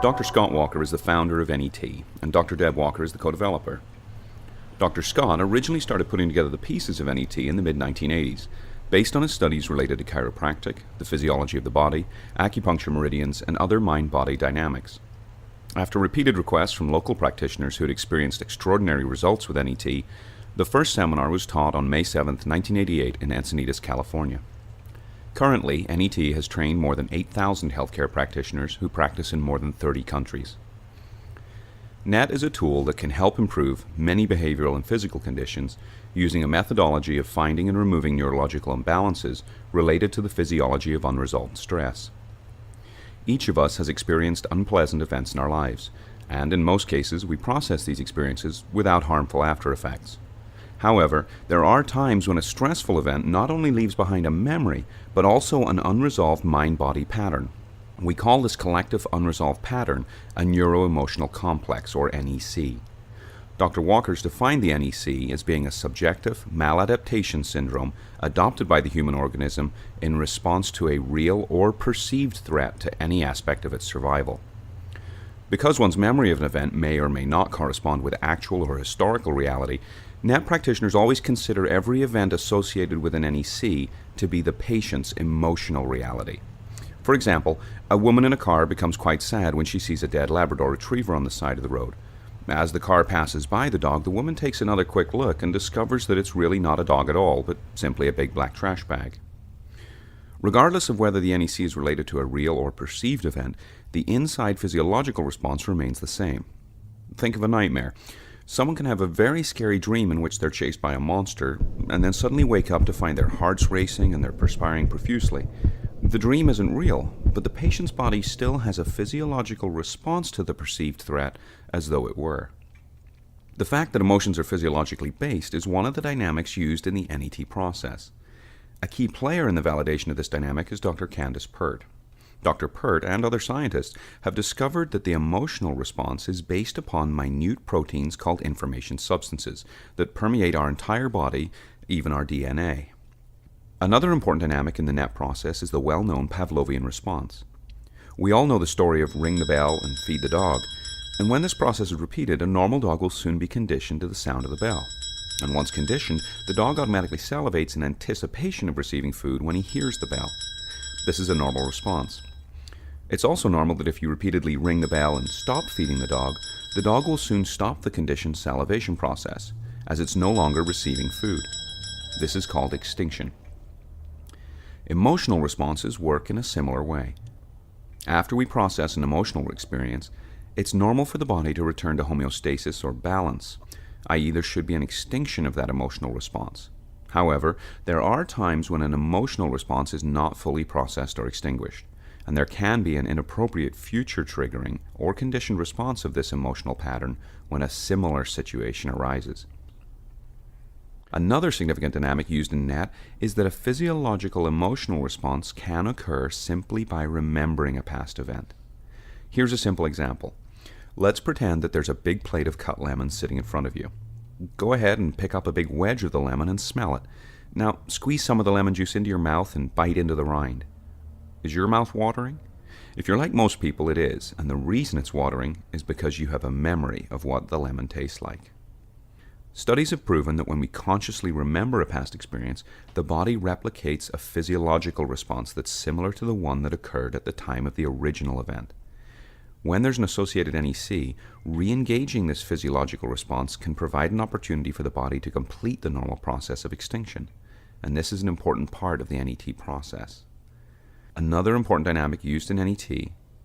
Dr. Scott Walker is the founder of NET, and Dr. Deb Walker is the co-developer. Dr. Scott originally started putting together the pieces of NET in the mid-1980s, based on his studies related to chiropractic, the physiology of the body, acupuncture meridians, and other mind-body dynamics. After repeated requests from local practitioners who had experienced extraordinary results with NET, the first seminar was taught on May 7, 1988 in Encinitas, California. Currently, NET has trained more than 8,000 healthcare practitioners who practice in more than 30 countries. NET is a tool that can help improve many behavioral and physical conditions using a methodology of finding and removing neurological imbalances related to the physiology of unresolved stress. Each of us has experienced unpleasant events in our lives, and in most cases we process these experiences without harmful after effects. However, there are times when a stressful event not only leaves behind a memory, but also an unresolved mind-body pattern. We call this collective unresolved pattern a neuro-emotional complex, or NEC. Dr. Walker's defined the NEC as being a subjective maladaptation syndrome adopted by the human organism in response to a real or perceived threat to any aspect of its survival. Because one's memory of an event may or may not correspond with actual or historical reality, NET practitioners always consider every event associated with an NEC to be the patient's emotional reality. For example, a woman in a car becomes quite sad when she sees a dead Labrador retriever on the side of the road. As the car passes by the dog, the woman takes another quick look and discovers that it's really not a dog at all, but simply a big black trash bag. Regardless of whether the NEC is related to a real or perceived event, the inside physiological response remains the same. Think of a nightmare. Someone can have a very scary dream in which they're chased by a monster, and then suddenly wake up to find their heart's racing and they're perspiring profusely. The dream isn't real, but the patient's body still has a physiological response to the perceived threat as though it were. The fact that emotions are physiologically based is one of the dynamics used in the NET process. A key player in the validation of this dynamic is Dr. Candace Pert. Dr. Pert and other scientists have discovered that the emotional response is based upon minute proteins called information substances that permeate our entire body, even our DNA. Another important dynamic in the NET process is the well-known Pavlovian response. We all know the story of ring the bell and feed the dog, and when this process is repeated, a normal dog will soon be conditioned to the sound of the bell. And once conditioned, the dog automatically salivates in anticipation of receiving food when he hears the bell. This is a normal response. It's also normal that if you repeatedly ring the bell and stop feeding the dog will soon stop the conditioned salivation process, as it's no longer receiving food. This is called extinction. Emotional responses work in a similar way. After we process an emotional experience, it's normal for the body to return to homeostasis or balance, i.e. there should be an extinction of that emotional response. However, there are times when an emotional response is not fully processed or extinguished, and there can be an inappropriate future triggering or conditioned response of this emotional pattern when a similar situation arises. Another significant dynamic used in NET is that a physiological emotional response can occur simply by remembering a past event. Here's a simple example. Let's pretend that there's a big plate of cut lemons sitting in front of you. Go ahead and pick up a big wedge of the lemon and smell it. Now squeeze some of the lemon juice into your mouth and bite into the rind. Is your mouth watering? If you're like most people, it is, and the reason it's watering is because you have a memory of what the lemon tastes like. Studies have proven that when we consciously remember a past experience, the body replicates a physiological response that's similar to the one that occurred at the time of the original event. When there's an associated NEC, re-engaging this physiological response can provide an opportunity for the body to complete the normal process of extinction, and this is an important part of the NET process. Another important dynamic used in NET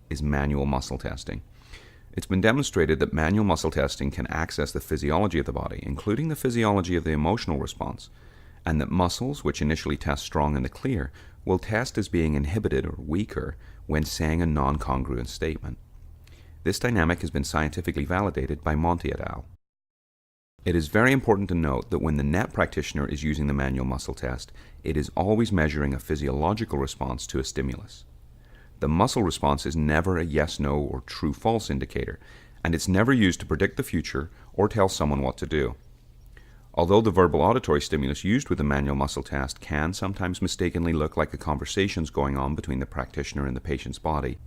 is manual muscle testing. It's been demonstrated that manual muscle testing can access the physiology of the body, including the physiology of the emotional response, and that muscles, which initially test strong in the clear, will test as being inhibited or weaker when saying a non-congruent statement. This dynamic has been scientifically validated by Monti et al. It is very important to note that when the NET practitioner is using the manual muscle test, it is always measuring a physiological response to a stimulus. The muscle response is never a yes-no or true-false indicator, and it's never used to predict the future or tell someone what to do. Although the verbal auditory stimulus used with the manual muscle test can sometimes mistakenly look like a conversation's going on between the practitioner and the patient's body,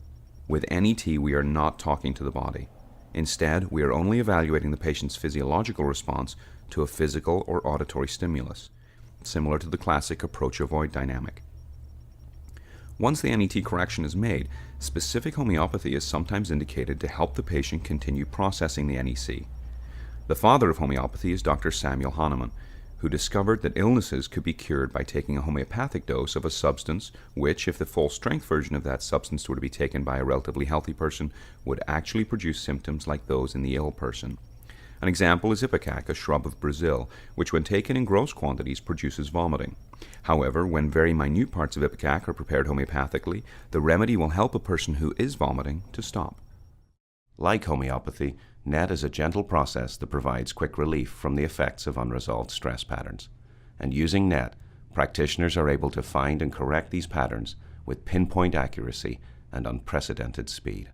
With NET, we are not talking to the body. Instead, we are only evaluating the patient's physiological response to a physical or auditory stimulus, similar to the classic approach-avoid dynamic. Once the NET correction is made, specific homeopathy is sometimes indicated to help the patient continue processing the NEC. The father of homeopathy is Dr. Samuel Hahnemann, who discovered that illnesses could be cured by taking a homeopathic dose of a substance which, if the full-strength version of that substance were to be taken by a relatively healthy person, would actually produce symptoms like those in the ill person. An example is ipecac, a shrub of Brazil, which when taken in gross quantities produces vomiting. However, when very minute parts of ipecac are prepared homeopathically, the remedy will help a person who is vomiting to stop. Like homeopathy, NET is a gentle process that provides quick relief from the effects of unresolved stress patterns. And using NET, practitioners are able to find and correct these patterns with pinpoint accuracy and unprecedented speed.